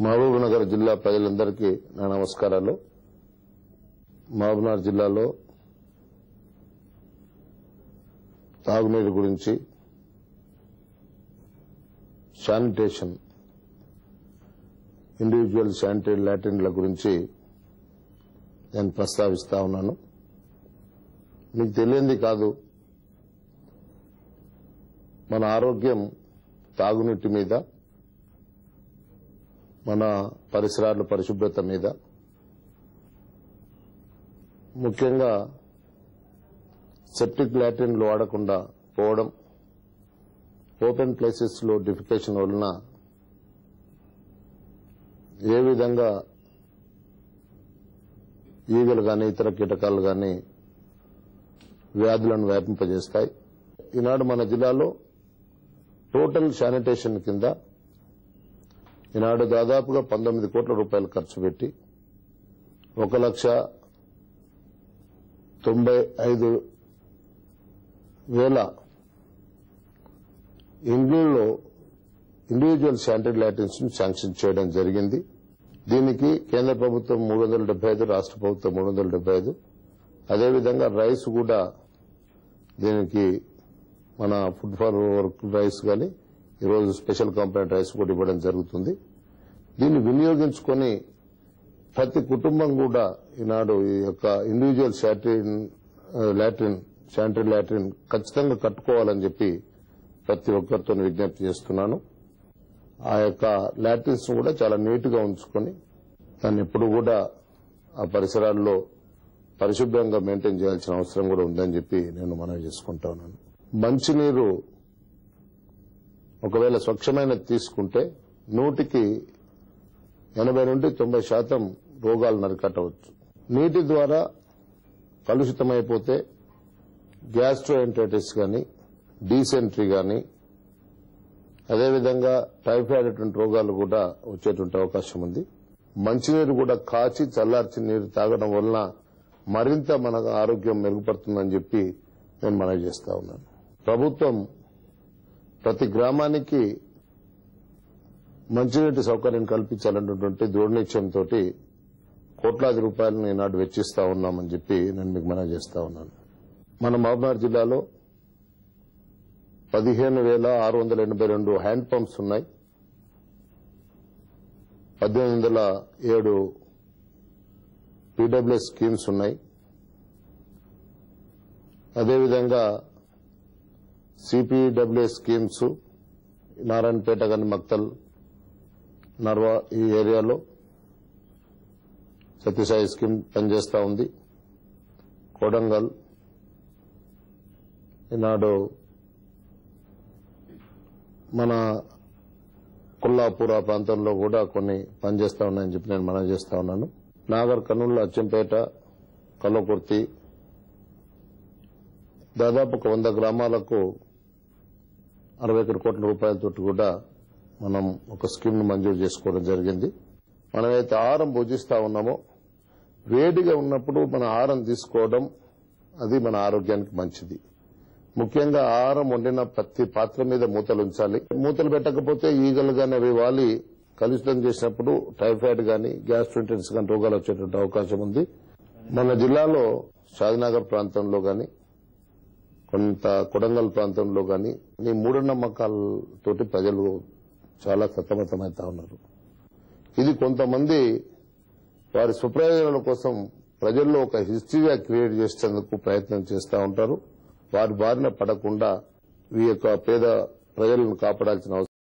మహబూబ్నగర్ జిల్లా ప్రజలందరికీ నా నమస్కారాలు. మహబూబ్నగర్ జిల్లాలో తాగునీరు గురించి, శానిటేషన్, ఇండివిజువల్ శానిటరీ లాట్రిన్ల గురించి నేను ప్రస్తావిస్తా ఉన్నాను. మీకు తెలియంది కాదు, మన ఆరోగ్యం తాగునీటి మీద, మన పరిసరాల పరిశుభ్రత మీద, ముఖ్యంగా సెప్టిక్ లాట్రిన్లు వాడకుండా పోవడం, ఓపెన్ ప్లేసెస్ లో డిఫికేషన్ వలన ఏ విధంగా ఈగలు గాని ఇతర కీటకాలు గాని వ్యాధులను వ్యాపింపజేస్తాయి. ఈనాడు మన జిల్లాలో టోటల్ శానిటేషన్ కింద ఈనాడు దాదాపుగా 19 కోట్ల రూపాయలు ఖర్చు పెట్టి 1,95,000 ఇండ్లలో ఇండివిజువల్ శానిటరీ లాట్రిన్స్ ను శాంక్షన్ చేయడం జరిగింది. దీనికి కేంద్ర ప్రభుత్వం 375, రాష్ట్ర ప్రభుత్వం 375, అదేవిధంగా రైస్ కూడా దీనికి మన ఫుడ్ ఫర్ వర్క్ రైస్ గాని ఈరోజు స్పెషల్ కాంపోనెంట్ రైస్ కూడా ఇవ్వడం జరుగుతుంది. దీన్ని వినియోగించుకొని ప్రతి కుటుంబం కూడా ఈనాడు ఈ యొక్క ఇండివిజువల్ శానిటరీ లాట్రిన్ ఖచ్చితంగా కట్టుకోవాలని చెప్పి ప్రతి ఒక్కరితో విజ్ఞప్తి చేస్తున్నాను. ఆ యొక్క లాట్రిన్స్ కూడా చాలా నీట్ గా ఉంచుకొని దాన్ని ఎప్పుడు కూడా ఆ పరిసరాల్లో పరిశుభ్రంగా మెయింటైన్ చేయాల్సిన అవసరం కూడా ఉందని చెప్పి నేను మనవి చేసుకుంటా ఉన్నాను. మంచినీరు ఒకవేళ స్వచ్ఛమైనది తీసుకుంటే 100కి 80 నుండి 90% రోగాలు నరికట్టవచ్చు. నీటి ద్వారా కలుషితమైపోతే గ్యాస్ట్రోఎంటరైటిస్ గాని, డీసెంట్రీ గాని, అదేవిధంగా టైఫాయిడ్ అటువంటి రోగాలు కూడా వచ్చేటువంటి అవకాశం ఉంది. మంచినీరు కూడా కాచి చల్లార్చిన నీరు తాగడం వలన మరింత మన ఆరోగ్యం మెరుగుపడుతుందని చెప్పి నేను మనవి చేస్తా ఉన్నాను. ప్రభుత్వం ప్రతి గ్రామానికి మంచినీటి సౌకర్యం కల్పించాలన్నటువంటి దృఢ నిశ్చయంతో కోట్లాది రూపాయలను ఈనాడు వెచ్చిస్తా ఉన్నామని చెప్పి నేను మీకు మనవి చేస్తా ఉన్నాను. మన మహబూబ్నగర్ జిల్లాలో 15,682 హ్యాండ్ పంప్స్ ఉన్నాయి. 1807 పీడబ్ల్యూఎస్ స్కీమ్స్ ఉన్నాయి. అదేవిధంగా సిపిడబ్ల్యూఎస్ స్కీమ్స్ నారాయణపేట గాని, మక్తల్, నర్వా ఈ ఏరియాలో సత్యసాయి స్కీమ్ పనిచేస్తా ఉంది. కోడంగల్, ఈనాడు మన కొల్లాపూర్ ప్రాంతంలో కూడా కొన్ని పనిచేస్తా ఉన్నాయని చెప్పి నేను మనవి చేస్తా ఉన్నాను. నాగర్ కర్నూలు, అచ్చంపేట, కల్లకుర్తి దాదాపు 100 గ్రామాలకు 61 కోట్ల రూపాయలతో కూడా మనం ఒక స్కీమ్ ను మంజూరు చేసుకోవడం జరిగింది. మనమైతే ఆహారం భుజిస్తా ఉన్నామో వేడిగా ఉన్నప్పుడు మన ఆహారం తీసుకోవడం అది మన ఆరోగ్యానికి మంచిది. ముఖ్యంగా ఆహారం వండిన ప్రతి పాత్ర మీద మూతలు ఉంచాలి. మూతలు పెట్టకపోతే ఈగలు గాని అవి వాలి కలుషితం చేసినప్పుడు టైఫాయిడ్ గాని, గ్యాస్ట్రోఎంటరైటిస్ గాని రోగాలు వచ్చేటువంటి అవకాశం ఉంది. మన జిల్లాలో షాద్నగర్ ప్రాంతంలో గాని, కొంత కొడంగల్ ప్రాంతంలో గాని ఈ మూఢనమ్మకాలతోటి ప్రజలు చాలా సతమతమవుతా ఉన్నారు. ఇది కొంతమంది వారి స్వప్రయోజనాల కోసం ప్రజల్లో ఒక హిస్టరీగా క్రియేట్ చేసేందుకు ప్రయత్నం చేస్తూ ఉంటారు. వారి బారిన పడకుండా ఈ యొక్క పేద ప్రజలను కాపాడాల్సిన అవసరం